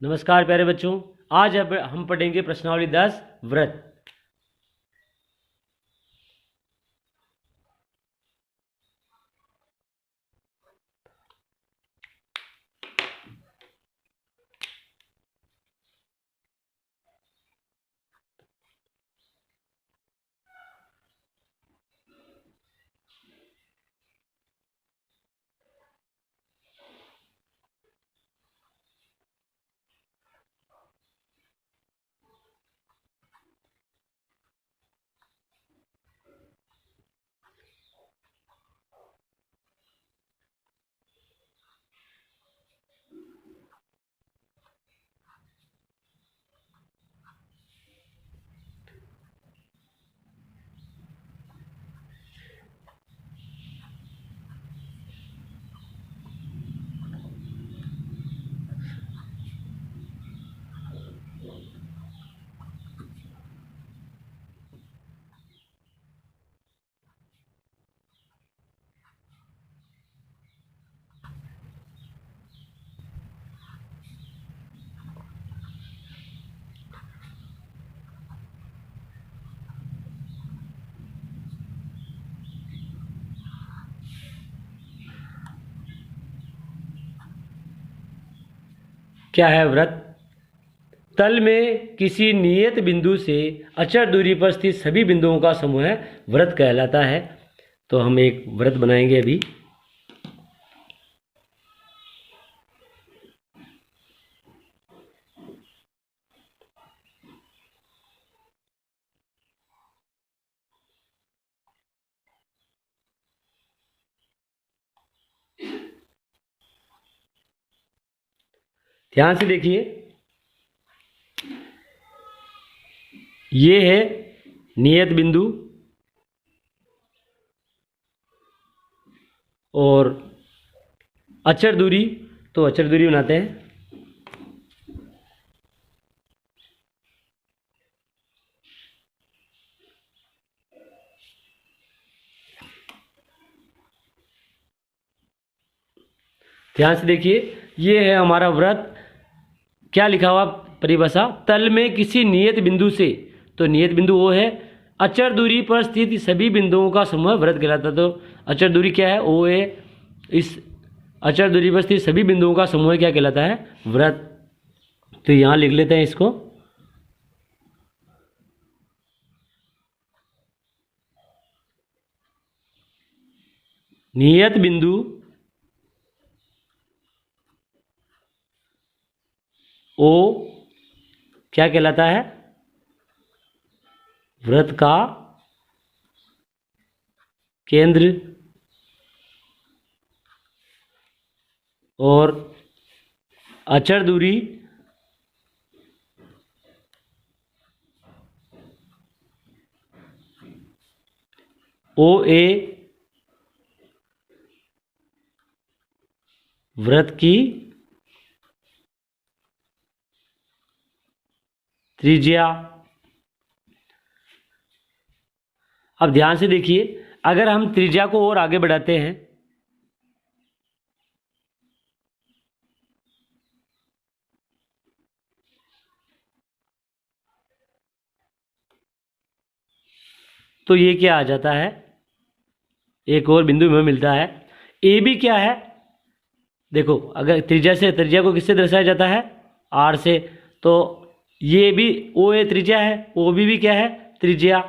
नमस्कार प्यारे बच्चों, आज अब हम पढ़ेंगे प्रश्नावली 10 व्रत। क्या है व्रत? तल में किसी नियत बिंदु से अचर दूरी पर स्थित सभी बिंदुओं का समूह व्रत कहलाता है। तो हम एक व्रत बनाएंगे अभी। ध्यान से देखिए, ये है नियत बिंदु और अचर दूरी, तो अचर दूरी बनाते हैं। ध्यान से देखिए, ये है हमारा व्रत। क्या लिखा हुआ परिभाषा? तल में किसी नियत बिंदु से, तो नियत बिंदु वो है अचर दूरी पर स्थित सभी बिंदुओं का समूह व्रत कहलाता है। तो अचर दूरी क्या है? वो है इस अचर दूरी पर स्थित सभी बिंदुओं का समूह क्या कहलाता है? व्रत। तो यहां लिख लेते हैं इसको। नियत बिंदु ओ क्या कहलाता है? व्रत का केंद्र। और अचर दूरी ओ ए व्रत की त्रिज्या। अब ध्यान से देखिए, अगर हम त्रिज्या को और आगे बढ़ाते हैं तो ये क्या आ जाता है? एक और बिंदु हमें मिलता है। ए बी क्या है? देखो, अगर त्रिज्या को किससे दर्शाया जाता है? आर से। तो ये भी ओ ए त्रिज्या है, ओ बी भी क्या है? त्रिज्या।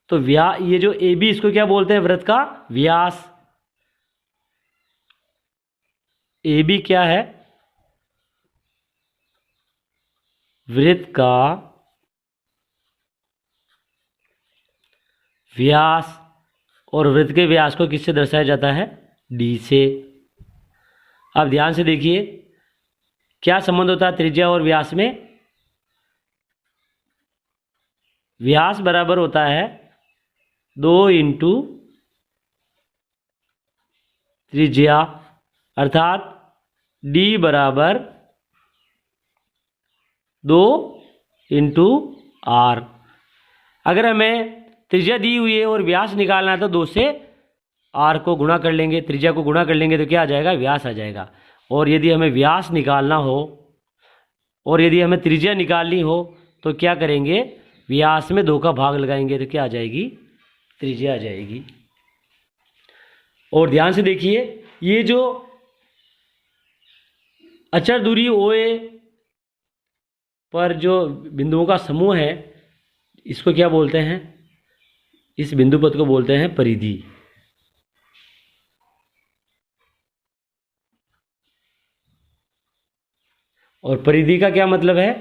तो ये जो ए बी, इसको क्या बोलते हैं? व्रत का व्यास। ए बी क्या है? वृत्त का व्यास। और वृत्त के व्यास को किससे दर्शाया जाता है? डी से। अब ध्यान से देखिए, क्या संबंध होता है त्रिज्या और व्यास में? व्यास बराबर होता है 2 × त्रिज्या अर्थात d बराबर 2 इंटू r। अगर हमें त्रिज्या दी हुई है और व्यास निकालना है तो 2 से r को गुणा कर लेंगे, त्रिज्या को गुणा कर लेंगे तो क्या आ जाएगा, व्यास आ जाएगा। और यदि हमें व्यास निकालना हो और यदि हमें त्रिज्या निकालनी हो तो क्या करेंगे, व्यास में 2 का भाग लगाएंगे तो क्या आ जाएगी, त्रिज्या आ जाएगी। और ध्यान से देखिए, ये जो अचर दूरी OA पर जो बिंदुओं का समूह है, इसको क्या बोलते हैं, इस बिंदु पथ को बोलते हैं परिधि। और परिधि का क्या मतलब है,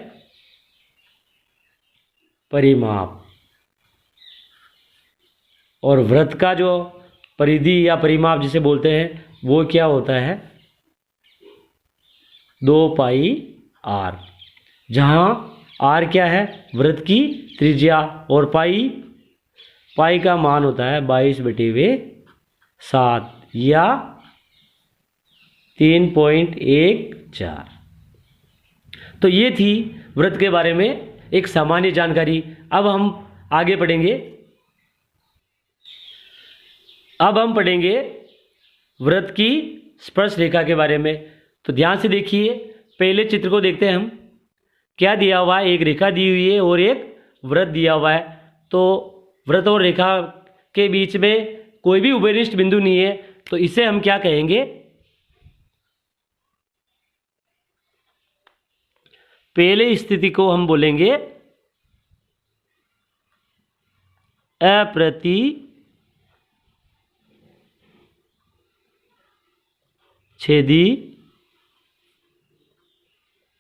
परिमाप। और वृत्त का जो परिधि या परिमाप जिसे बोलते हैं वो क्या होता है, 2 पाई r, जहाँ r क्या है, वृत्त की त्रिज्या, और पाई का मान होता है 22/7 या 3.14। तो ये थी वृत्त के बारे में एक सामान्य जानकारी। अब हम आगे पढ़ेंगे, अब हम पढ़ेंगे वृत्त की स्पर्श रेखा के बारे में। तो ध्यान से देखिए, पहले चित्र को देखते हैं हम। क्या दिया हुआ है, एक रेखा दी हुई है और एक वृत्त दिया हुआ है। तो वृत्त और रेखा के बीच में कोई भी उभयनिष्ठ बिंदु नहीं है, तो इसे हम क्या कहेंगे, पहले स्थिति को हम बोलेंगे अप्रतिच्छेदी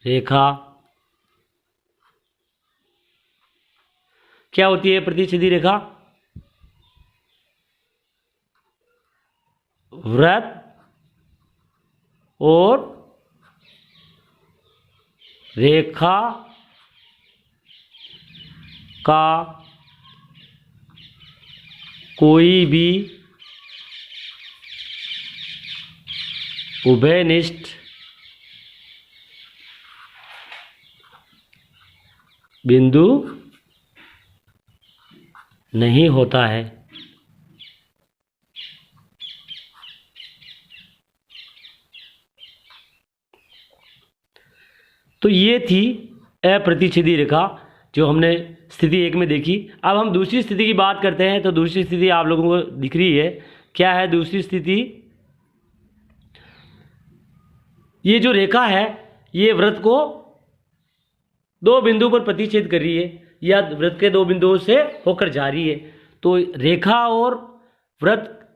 रेखा। क्या होती है प्रतिच्छेदी रेखा, वृत्त और रेखा का कोई भी उभयनिष्ठ बिंदु नहीं होता है। तो ये थी अप्रतिच्छेदी रेखा जो हमने स्थिति 1 में देखी। अब हम दूसरी स्थिति की बात करते हैं। तो दूसरी स्थिति आप लोगों को दिख रही है, क्या है दूसरी स्थिति, ये जो रेखा है ये वृत्त को 2 बिंदु पर प्रतिच्छेद कर रही है या वृत्त के 2 बिंदुओं से होकर जा रही है। तो रेखा और वृत्त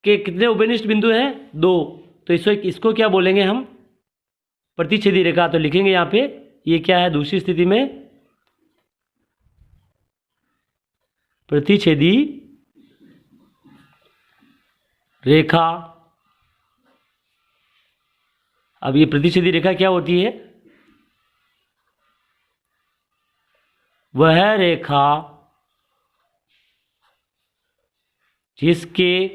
के कितने उभयनिष्ठ बिंदु हैं, 2। तो इसको क्या बोलेंगे हम, प्रतिच्छेदी रेखा। तो लिखेंगे यहाँ पे, ये क्या है दूसरी स्थिति में, प्रतिच्छेदी रेखा। अब ये प्रतिच्छेदी रेखा क्या होती है, वह रेखा जिसके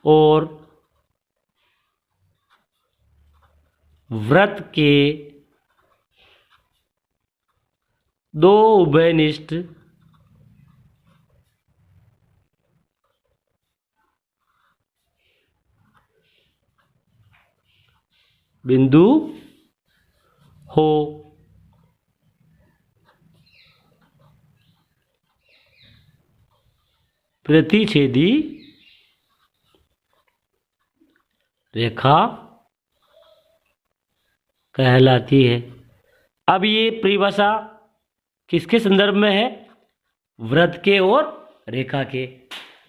और वृत्त के 2 उभयनिष्ठ बिंदु हो। प्रतिच्छेदी रेखा कहलाती है। अब ये परिभाषा किसके संदर्भ में है, वृत्त के और रेखा के।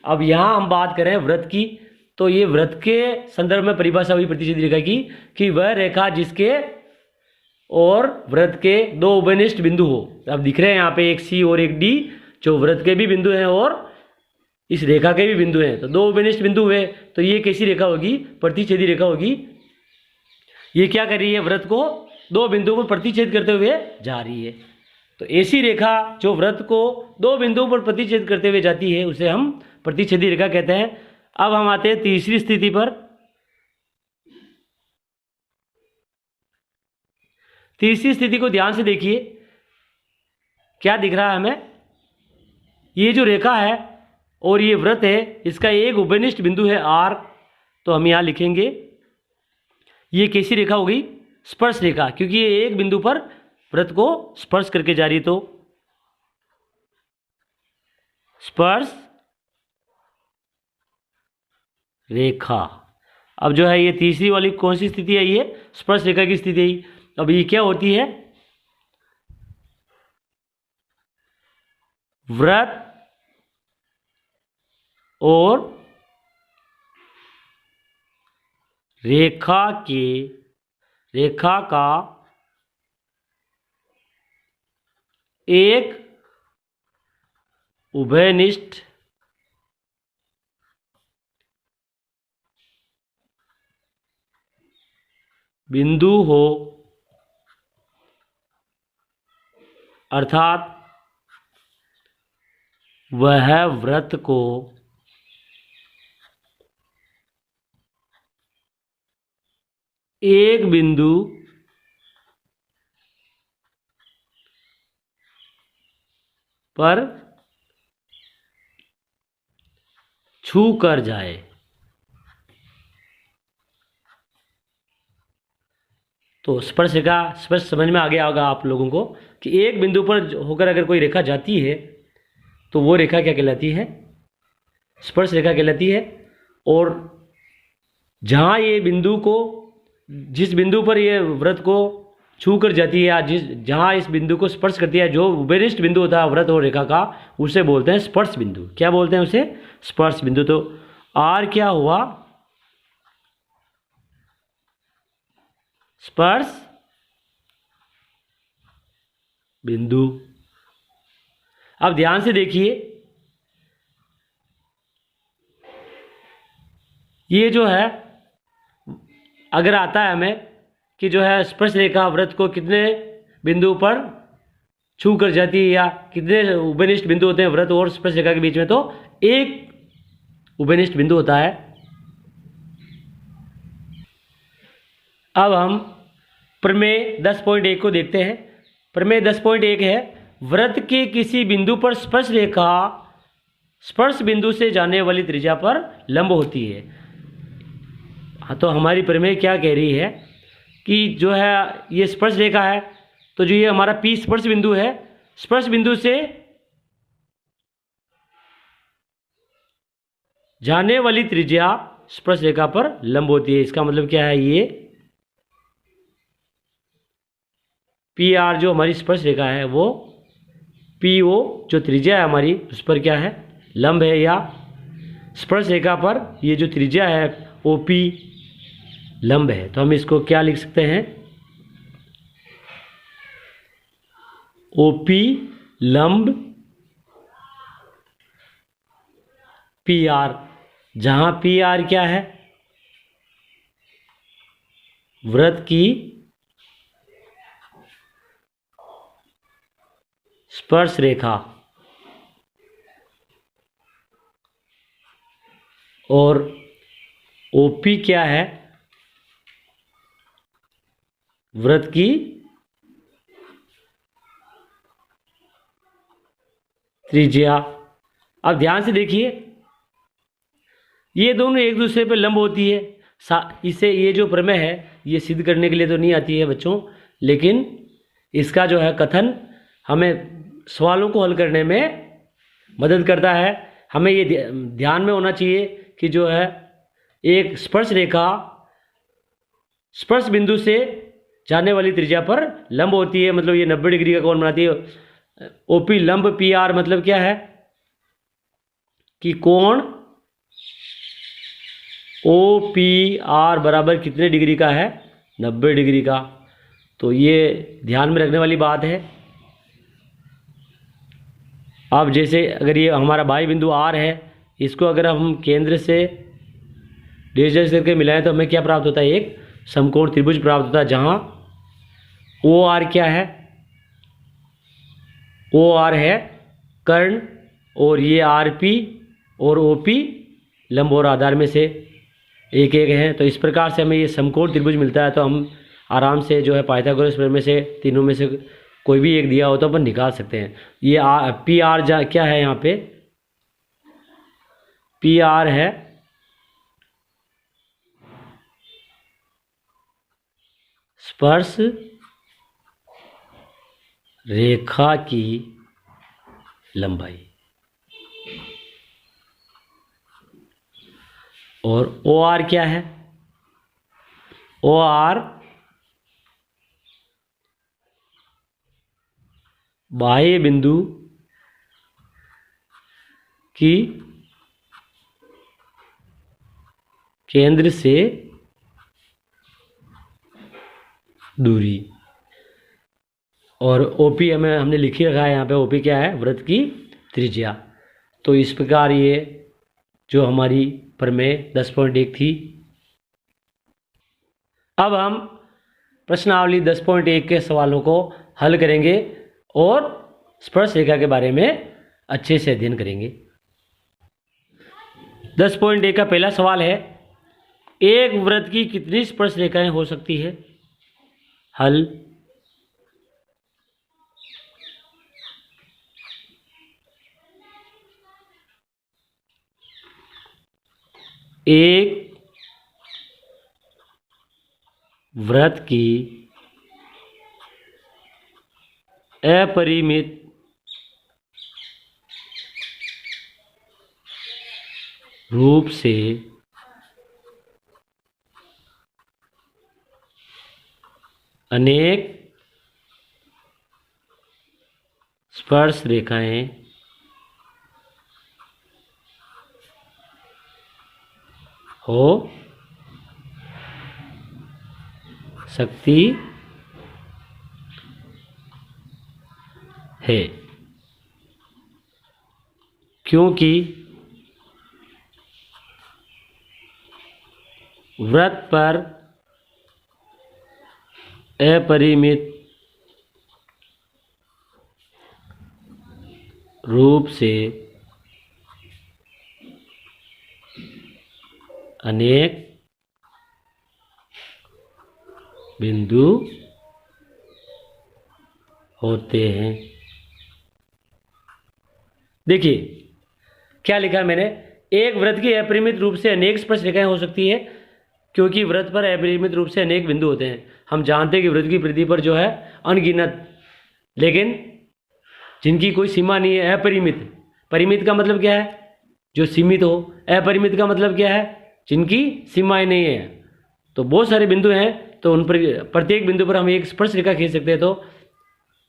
अब यहाँ हम बात करें वृत्त की, तो ये वृत्त के संदर्भ में परिभाषा हुई प्रतिच्छेदी रेखा की कि वह रेखा जिसके और वृत्त के 2 उभयनिष्ठ बिंदु हो। अब दिख रहे हैं यहाँ पे एक C और एक D, जो वृत्त के भी बिंदु हैं और इस रेखा के भी बिंदु हैं। तो 2 उभयनिष्ठ बिंदु हुए, तो ये कैसी रेखा होगी, प्रतिच्छेदी रेखा होगी। ये क्या कर रही है, वृत्त को 2 बिंदुओं पर प्रतिच्छेद करते हुए जा रही है। तो ऐसी रेखा जो वृत्त को 2 बिंदुओं पर प्रतिच्छेद करते हुए जाती है उसे हम प्रतिच्छेदी रेखा कहते हैं। अब हम आते हैं तीसरी स्थिति पर। तीसरी स्थिति को ध्यान से देखिए, क्या दिख रहा है हमें। ये जो रेखा है और ये वृत्त है, इसका एक उभयनिष्ठ बिंदु है R, तो हम यहाँ लिखेंगे ये कैसी रेखा हो गई, स्पर्श रेखा, क्योंकि ये एक बिंदु पर वृत्त को स्पर्श करके जा रही है, तो स्पर्श रेखा। अब जो है ये तीसरी वाली कौन सी स्थिति है, ये स्पर्श रेखा की स्थिति है। अब ये क्या होती है, वृत्त और रेखा का एक उभयनिष्ठ बिंदु हो, अर्थात वह वृत्त को एक बिंदु पर छू कर जाए। तो स्पर्श रेखा स्पष्ट समझ में आ गया होगा आप लोगों को कि एक बिंदु पर होकर अगर कोई रेखा जाती है तो वो रेखा क्या कहलाती है, स्पर्श रेखा कहलाती है। और जहाँ ये बिंदु को, जिस बिंदु पर ये वृत्त को छू कर जाती है या जहाँ इस बिंदु को स्पर्श करती है, जो उभयनिष्ठ बिंदु होता है वृत्त और रेखा का, उसे बोलते हैं स्पर्श बिंदु। क्या बोलते हैं उसे, स्पर्श बिंदु। तो R क्या हुआ, स्पर्श बिंदु। अब ध्यान से देखिए, ये जो है अगर आता है हमें कि जो है स्पर्श रेखा वृत्त को कितने बिंदु पर छू कर जाती है या कितने उभयनिष्ठ बिंदु होते हैं वृत्त और स्पर्श रेखा के बीच में, तो एक उभयनिष्ठ बिंदु होता है। अब हम प्रमेय 10.1 को देखते हैं। प्रमेय 10.1 है, वृत्त के किसी बिंदु पर स्पर्श रेखा स्पर्श बिंदु से जाने वाली त्रिज्या पर लंब होती है। हाँ, तो हमारी प्रमेय क्या कह रही है कि जो है ये स्पर्श रेखा है, तो जो ये हमारा P स्पर्श बिंदु है, स्पर्श बिंदु से जाने वाली त्रिज्या स्पर्श रेखा पर लंब होती है। इसका मतलब क्या है, ये PR जो हमारी स्पर्श रेखा है वो PO जो त्रिज्या है हमारी उस पर क्या है, लंब है, या स्पर्श रेखा पर ये जो त्रिज्या है OP लंब है। तो हम इसको क्या लिख सकते हैं, OP लंब PR, जहां PR क्या है, वृत्त की स्पर्श रेखा, और OP क्या है, वृत्त की त्रिज्या। अब ध्यान से देखिए, ये दोनों एक दूसरे पर लंब होती है। इसे ये जो प्रमेय है ये सिद्ध करने के लिए तो नहीं आती है बच्चों, लेकिन इसका जो है कथन हमें सवालों को हल करने में मदद करता है। हमें ये ध्यान में होना चाहिए कि जो है एक स्पर्श रेखा स्पर्श बिंदु से जाने वाली त्रिज्या पर लंब होती है, मतलब ये 90 डिग्री का कोण बनाती है। OP लंब PR मतलब क्या है कि कोण OPR बराबर कितने डिग्री का है, 90 डिग्री का। तो ये ध्यान में रखने वाली बात है। अब जैसे अगर ये हमारा बाह्य बिंदु R है, इसको अगर हम केंद्र से डैश डैश करके मिलाएं तो हमें क्या प्राप्त होता है, एक समकोण त्रिभुज प्राप्त होता है, जहां OR क्या है, OR है कर्ण, और ये RP और ओपी लंब और आधार में से एक एक है। तो इस प्रकार से हमें ये समकोण त्रिभुज मिलता है। तो हम आराम से जो है पाइथागोरस प्रमेय में से तीनों में से कोई भी एक दिया हो तो अपन निकाल सकते हैं। ये पी आर क्या है, यहाँ पे पी आर है स्पर्श रेखा की लंबाई, और ओ आर क्या है, ओ आर बाह्य बिंदु की केंद्र से दूरी, और ओपी हमें हमने लिखी रखा है यहाँ पे, ओपी क्या है, वृत्त की त्रिज्या। तो इस प्रकार ये जो हमारी प्रमेय 10.1 थी। अब हम प्रश्नावली 10.1 के सवालों को हल करेंगे और स्पर्श रेखा के बारे में अच्छे से अध्ययन करेंगे। 10.1 का पहला सवाल है, एक वृत्त की कितनी स्पर्श रेखाएं हो सकती है? हल, एक वृत्त की अपरिमित रूप से अनेक स्पर्श रेखाएं हो सकती है, क्योंकि वृत्त पर अपरिमित रूप से अनेक बिंदु होते हैं। देखिए क्या लिखा है मैंने, एक वृत्त की अपरिमित रूप से अनेक स्पर्श रेखाएं हो सकती है, क्योंकि वृत्त पर अपरिमित रूप से अनेक बिंदु होते हैं। हम जानते हैं कि वृत्त की परिधि पर जो है अनगिनत, लेकिन जिनकी कोई सीमा नहीं है, अपरिमित। परिमित का मतलब क्या है, जो सीमित हो। अपरिमित का मतलब क्या है, जिनकी सीमाएं नहीं है। तो बहुत सारे बिंदु हैं, तो उन पर प्रत्येक बिंदु पर हम एक स्पर्श रेखा खींच सकते हैं। तो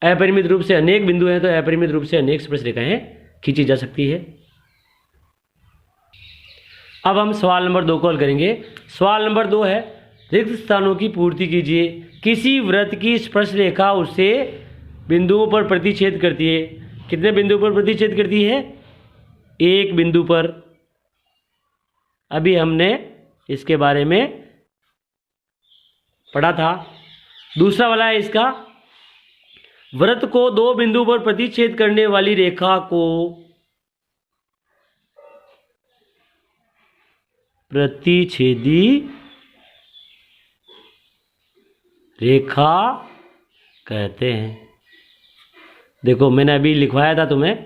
अपरिमित रूप से अनेक बिंदु हैं, तो अपरिमित रूप से अनेक स्पर्श रेखाएं खींची जा सकती है। अब हम सवाल नंबर 2 को हल करेंगे। सवाल नंबर 2 है, रिक्त स्थानों की पूर्ति कीजिए। किसी वृत्त की स्पर्श रेखा उसे बिंदुओं पर प्रतिच्छेद करती है। कितने बिंदु पर प्रतिच्छेद करती है? एक बिंदु पर। अभी हमने इसके बारे में पढ़ा था। दूसरा वाला है इसका, वृत्त को दो बिंदु पर प्रतिच्छेद करने वाली रेखा को प्रतिच्छेदी रेखा कहते हैं। देखो मैंने अभी लिखवाया था तुम्हें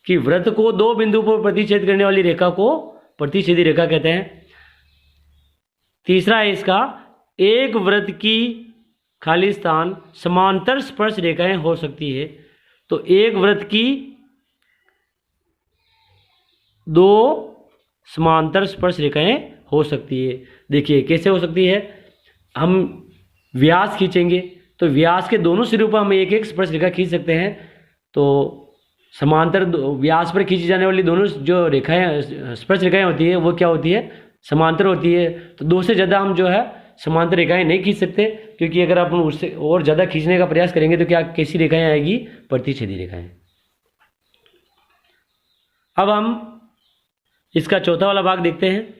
कि वृत्त को दो बिंदु पर प्रतिच्छेद करने वाली रेखा को प्रतिच्छेदी रेखा कहते हैं। तीसरा है इसका, एक वृत्त की खाली स्थान समांतर स्पर्श रेखाएं हो सकती है। तो एक वृत्त की दो समांतर स्पर्श रेखाएं हो सकती है। देखिए कैसे हो सकती है, हम व्यास खींचेंगे तो व्यास के दोनों सिरों पर हम एक एक स्पर्श रेखा खींच सकते हैं। तो समांतर व्यास पर खींची जाने वाली दोनों जो रेखाएं स्पर्श रेखाएं होती है वो क्या होती है, समांतर होती है। तो दो से ज़्यादा हम जो है समांतर रेखाएं नहीं खींच सकते, क्योंकि अगर आप उससे और ज़्यादा खींचने का प्रयास करेंगे तो क्या कैसी रेखाएं आएगी, प्रतिच्छेदी रेखाएं। अब हम इसका चौथा वाला भाग देखते हैं।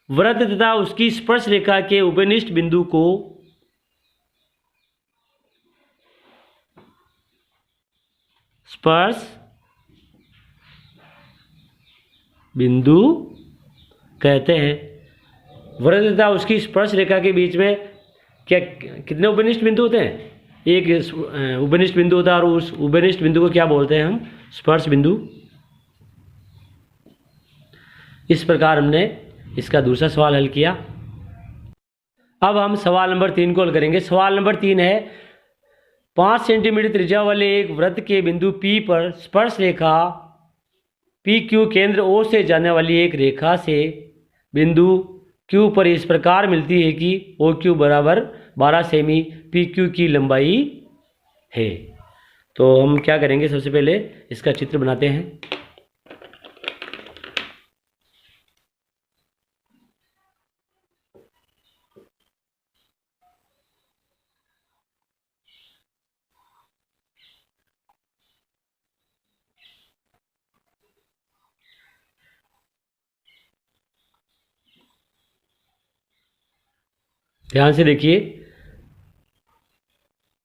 वृत्त तथा उसकी स्पर्श रेखा के उपनिष्ठ बिंदु को स्पर्श बिंदु कहते हैं। वृत्त तथा उसकी स्पर्श रेखा के बीच में क्या कितने उपनिष्ठ बिंदु होते हैं? एक उपनिष्ठ बिंदु होता है, और उस उपनिष्ठ बिंदु को क्या बोलते हैं हम? स्पर्श बिंदु। इस प्रकार हमने इसका दूसरा सवाल हल किया। अब हम सवाल नंबर 3 को हल करेंगे। सवाल नंबर 3 है 5 सेंटीमीटर त्रिज्या वाले एक वृत्त के बिंदु P पर स्पर्श रेखा PQ केंद्र O से जाने वाली एक रेखा से बिंदु Q पर इस प्रकार मिलती है कि OQ बराबर 12 सेमी PQ की लंबाई है। तो हम क्या करेंगे, सबसे पहले इसका चित्र बनाते हैं। ध्यान से देखिए,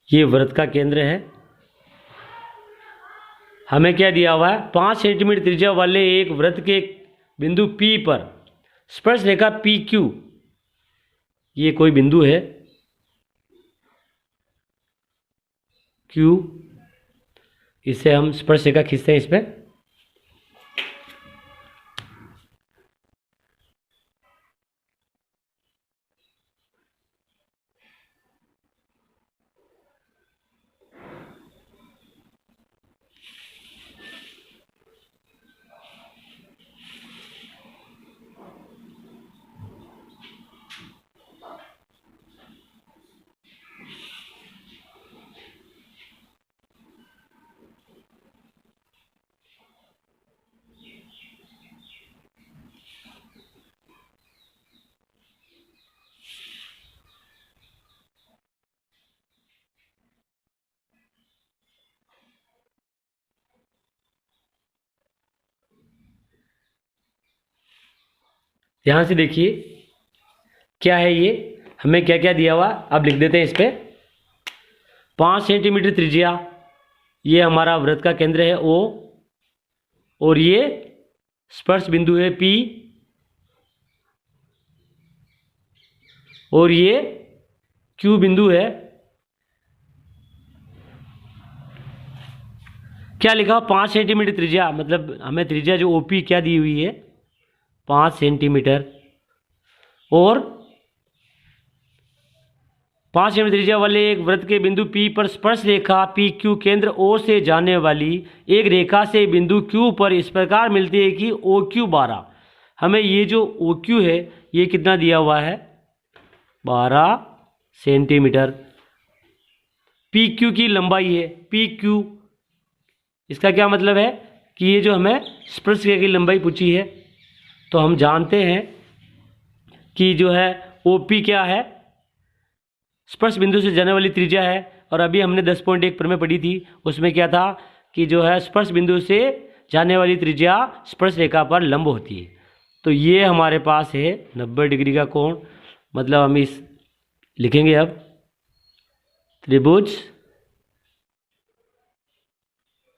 ये वृत्त का केंद्र है। हमें क्या दिया हुआ है? 5 सेंटीमीटर त्रिज्या वाले एक वृत्त के बिंदु P पर स्पर्श रेखा PQ, ये कोई बिंदु है Q, इससे हम स्पर्श रेखा खींचते हैं इस पर। ध्यान से देखिए क्या है ये, हमें क्या क्या दिया हुआ, अब लिख देते हैं इस पे। 5 सेंटीमीटर त्रिज्या, ये हमारा वृत्त का केंद्र है O, और ये स्पर्श बिंदु है P, और ये Q बिंदु है। क्या लिखा? 5 सेंटीमीटर त्रिज्या, मतलब हमें त्रिज्या जो OP क्या दी हुई है? 5 सेंटीमीटर, और 5 सेंटीमीटर त्रिज्या वाले एक वृत्त के बिंदु P पर स्पर्श रेखा PQ केंद्र O से जाने वाली एक रेखा से बिंदु Q पर इस प्रकार मिलती है कि OQ 12। हमें ये जो OQ है ये कितना दिया हुआ है? 12 सेंटीमीटर। PQ की लंबाई है PQ, इसका क्या मतलब है कि ये जो हमें स्पर्श रेखा की लंबाई पूछी है, तो हम जानते हैं कि जो है OP क्या है? स्पर्श बिंदु से जाने वाली त्रिज्या है। और अभी हमने 10.1 पर में पढ़ी थी, उसमें क्या था कि जो है स्पर्श बिंदु से जाने वाली त्रिज्या स्पर्श रेखा पर लंब होती है। तो ये हमारे पास है 90 डिग्री का कोण, मतलब हम इस लिखेंगे अब त्रिभुज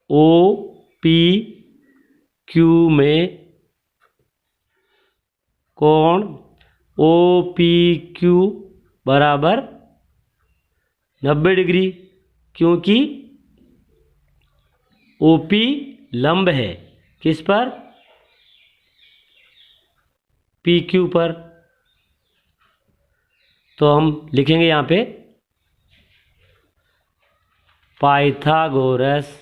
OPQ में कोण OPQ बराबर 90 डिग्री, क्योंकि OP लंब है किस पर? PQ पर। तो हम लिखेंगे यहाँ पे पाइथागोरस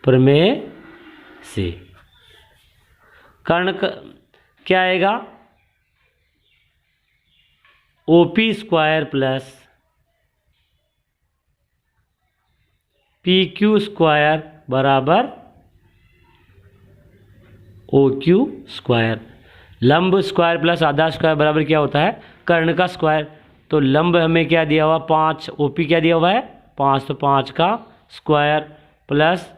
प्रमेय से कर्ण क्या आएगा? OP square plus PQ square बराबर OQ स्क्वायर। लंब स्क्वायर प्लस आधा स्क्वायर बराबर क्या होता है? कर्ण का स्क्वायर। तो लंब हमें क्या दिया हुआ? 5, OP क्या दिया हुआ है? 5, तो 5 का स्क्वायर प्लस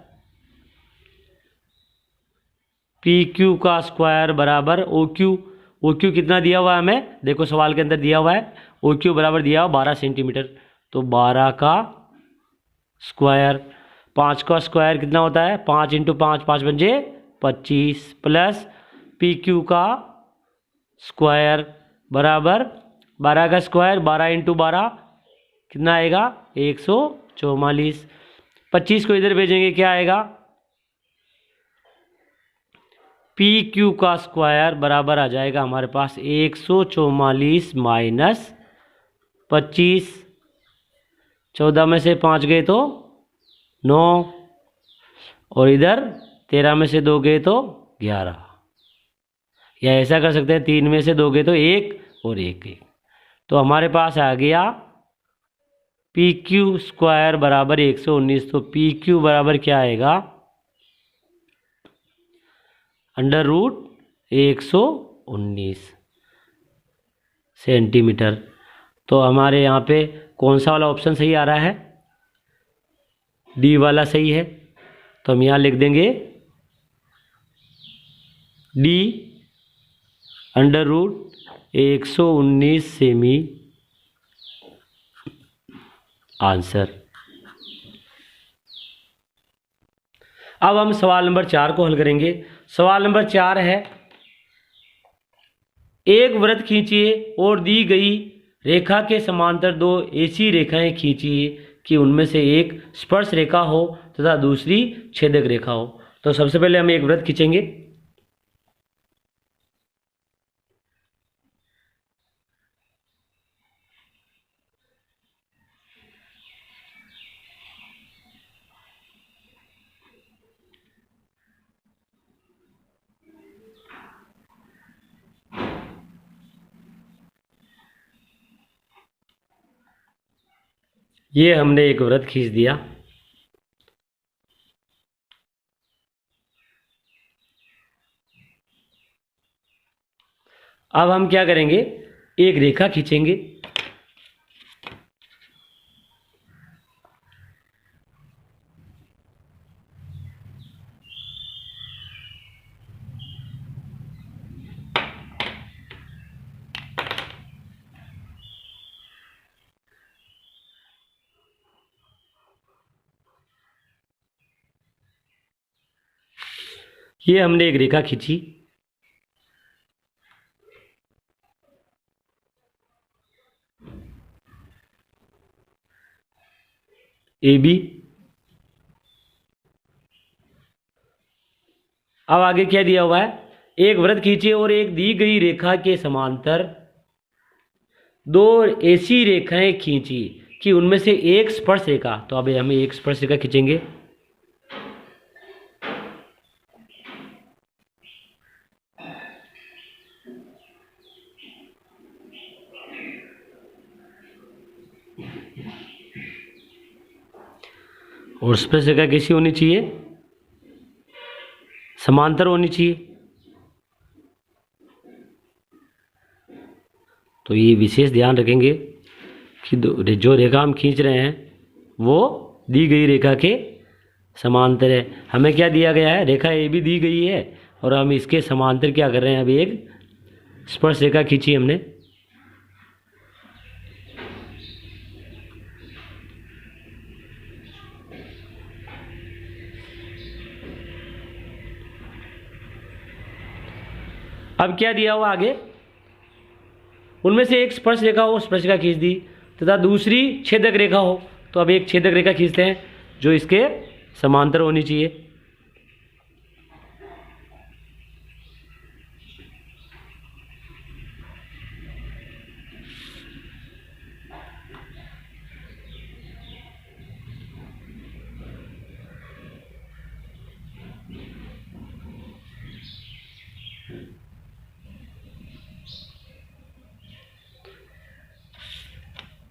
PQ का स्क्वायर बराबर OQ। OQ कितना दिया हुआ है हमें? देखो सवाल के अंदर दिया हुआ है OQ बराबर दिया हुआ 12 सेंटीमीटर, तो 12 का स्क्वायर 5 का स्क्वायर कितना होता है, 5 इंटू 5, 5 पंजे 25, प्लस पी क्यू का स्क्वायर बराबर 12 का स्क्वायर 12 इंटू 12 कितना आएगा 144। 25 को इधर भेजेंगे क्या आएगा, पी क्यू का स्क्वायर बराबर आ जाएगा हमारे पास 144 माइनस 25। 14 में से 5 गए तो 9, और इधर 13 में से 2 गए तो 11, या ऐसा कर सकते हैं 3 में से 2 गए तो 1 और 1 1। तो हमारे पास आ गया पी क्यू स्क्वायर बराबर 119। तो पी क्यू बराबर क्या आएगा, अंडर रूट 119 सेंटीमीटर। तो हमारे यहाँ पे कौन सा वाला ऑप्शन सही आ रहा है, डी वाला सही है। तो हम यहाँ लिख देंगे डी अंडर रूट 119 सेमी आंसर। अब हम सवाल नंबर 4 को हल करेंगे। सवाल नंबर 4 है, एक वृत्त खींचिए और दी गई रेखा के समांतर 2 ऐसी रेखाएं खींचिए कि उनमें से एक स्पर्श रेखा हो तथा दूसरी छेदक रेखा हो। तो सबसे पहले हम एक वृत्त खींचेंगे। ये हमने एक वृत्त खींच दिया। अब हम क्या करेंगे, एक रेखा खींचेंगे। ये हमने एक रेखा खींची। A B. अब आगे क्या दिया हुआ है, एक वृत्त खींचिए और एक दी गई रेखा के समांतर 2 ऐसी रेखाएं खींचिए कि उनमें से एक स्पर्श रेखा। तो अब हम एक स्पर्श रेखा खींचेंगे। और स्पर्श रेखा कैसी होनी चाहिए, समांतर होनी चाहिए। तो ये विशेष ध्यान रखेंगे कि जो रेखा हम खींच रहे हैं वो दी गई रेखा के समांतर है। हमें क्या दिया गया है, रेखा ए भी दी गई है और हम इसके समांतर क्या कर रहे हैं, अभी एक स्पर्श रेखा खींची हमने। अब क्या दिया हुआ आगे, उनमें से एक स्पर्श रेखा हो, स्पर्श रेखा खींच दी, तथा दूसरी छेदक रेखा हो। तो अब एक छेदक रेखा खींचते हैं जो इसके समांतर होनी चाहिए।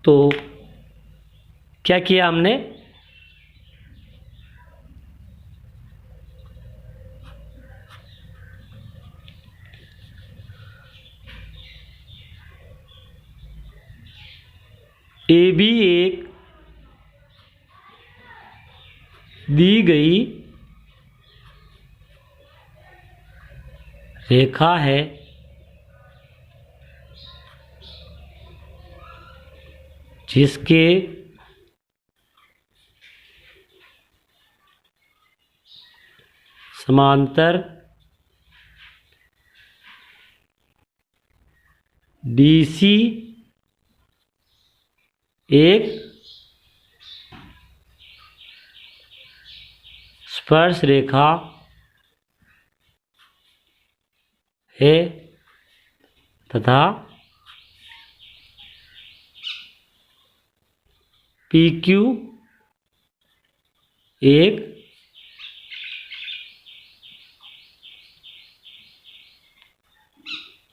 तो क्या किया हमने, ए बी एक दी गई रेखा है जिसके समांतर डीसी एक स्पर्श रेखा है तथा PQ एक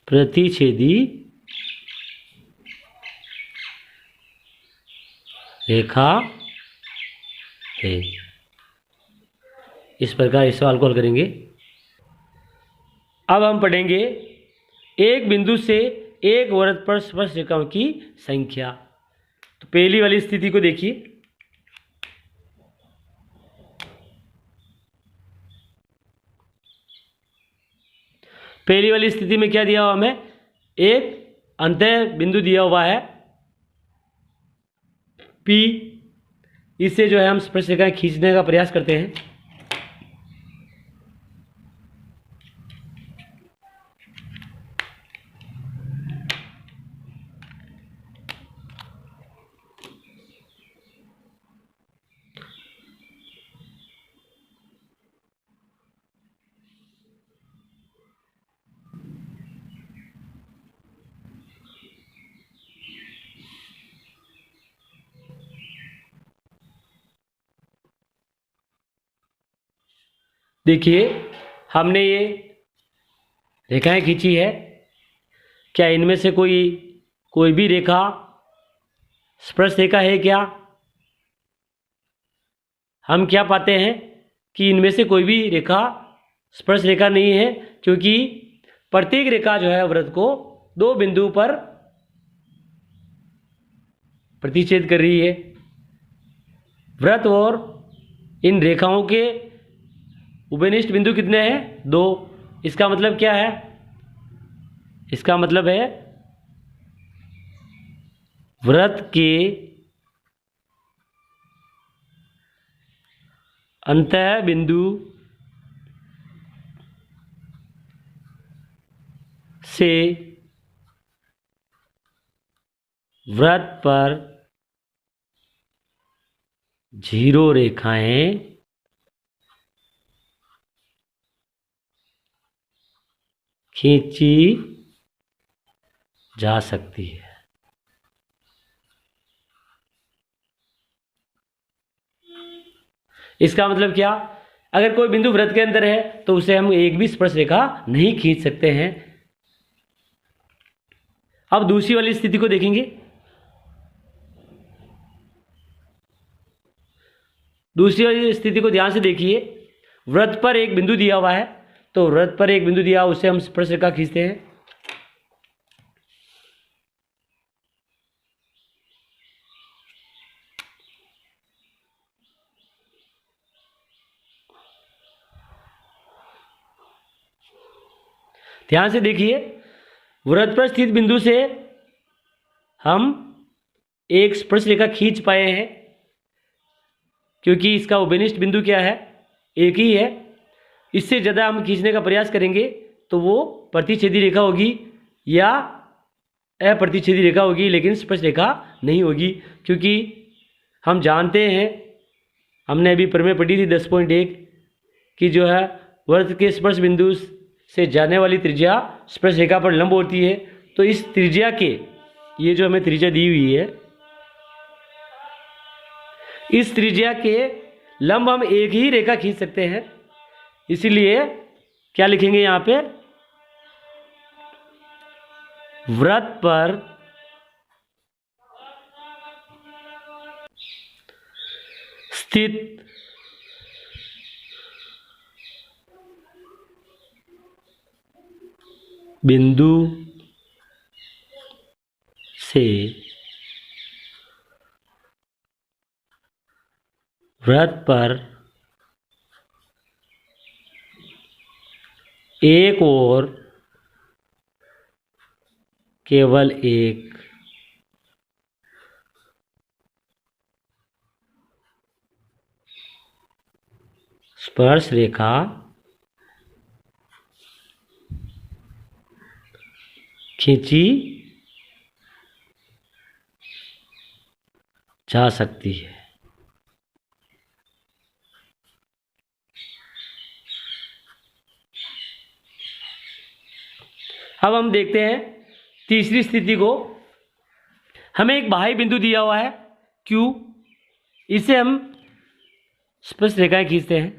प्रतिच्छेदी रेखा है। इस प्रकार इस सवाल को हल करेंगे। अब हम पढ़ेंगे एक बिंदु से एक वृत्त पर स्पर्श रेखाओं की संख्या। तो पहली वाली स्थिति को देखिए। पहली वाली स्थिति में क्या दिया हुआ हमें, एक अंतः बिंदु दिया हुआ है P, इससे जो है हम स्पर्श रेखाएं खींचने का प्रयास करते हैं। देखिए हमने ये रेखाएं खींची है। क्या इनमें से कोई भी रेखा स्पर्श रेखा है क्या? हम क्या पाते हैं कि इनमें से कोई भी रेखा स्पर्श रेखा नहीं है, क्योंकि प्रत्येक रेखा जो है वृत्त को दो बिंदु पर प्रतिच्छेद कर रही है। वृत्त और इन रेखाओं के उभयनिष्ठ बिंदु कितने हैं? दो। इसका मतलब क्या है? इसका मतलब है वृत्त के अंतः बिंदु से वृत्त पर 0 रेखाएं खींची जा सकती है। इसका मतलब क्या? अगर कोई बिंदु वृत्त के अंदर है तो उसे हम एक भी स्पर्श रेखा नहीं खींच सकते हैं। अब दूसरी वाली स्थिति को देखेंगे। दूसरी वाली स्थिति को ध्यान से देखिए। वृत्त पर एक बिंदु दिया हुआ है, तो वृत्त पर एक बिंदु दिया, उससे हम स्पर्श रेखा खींचते हैं। ध्यान से देखिए, वृत्त पर स्थित बिंदु से हम एक स्पर्श रेखा खींच पाए हैं, क्योंकि इसका उभयनिष्ठ बिंदु क्या है? एक ही है। इससे ज़्यादा हम खींचने का प्रयास करेंगे तो वो प्रतिच्छेदी रेखा होगी या अप्रतिच्छेदी रेखा होगी, लेकिन स्पर्श रेखा नहीं होगी। क्योंकि हम जानते हैं, हमने अभी प्रमेय पढ़ी थी 10.1 कि जो है वृत्त के स्पर्श बिंदु से जाने वाली त्रिज्या स्पर्श रेखा पर लंब होती है। तो इस त्रिज्या के, ये जो हमें त्रिज्या दी हुई है, इस त्रिज्या के लंब हम एक ही रेखा खींच सकते हैं। इसलिए क्या लिखेंगे यहाँ पे? वृत्त पर स्थित बिंदु से वृत्त पर एक और केवल एक स्पर्श रेखा खींची जा सकती है। अब हम देखते हैं तीसरी स्थिति को। हमें एक बाह्य बिंदु दिया हुआ है Q, इसे हम स्पर्श रेखाएं खींचते हैं।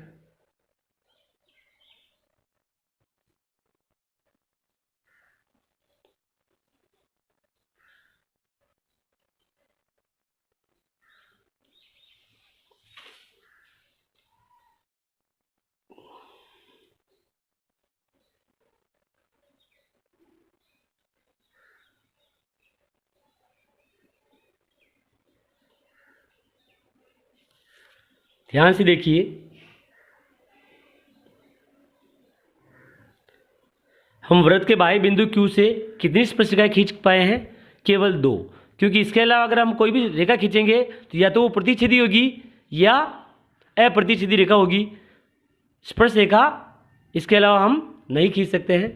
ध्यान से देखिए, हम वृत्त के बाह्य बिंदु Q से कितनी स्पर्शिकाएं खींच पाए हैं? केवल 2, क्योंकि इसके अलावा अगर हम कोई भी रेखा खींचेंगे तो या तो वो प्रतिच्छेदी होगी या अप्रतिच्छेदी रेखा होगी। स्पर्श रेखा इसके अलावा हम नहीं खींच सकते हैं।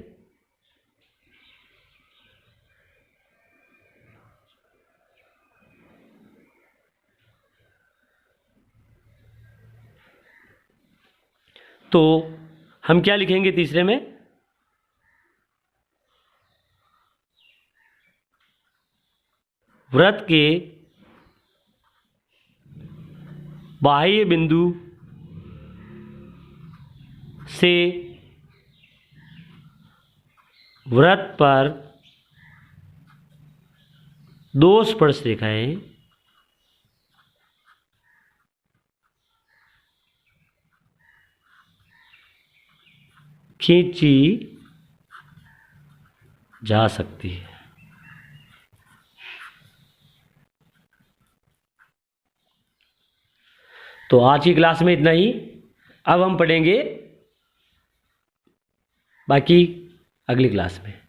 तो हम क्या लिखेंगे तीसरे में? वृत्त के बाह्य बिंदु से वृत्त पर 2 स्पर्श रेखाएं खींची जा सकती है। तो आज की क्लास में इतना ही। अब हम पढ़ेंगे बाकी अगली क्लास में।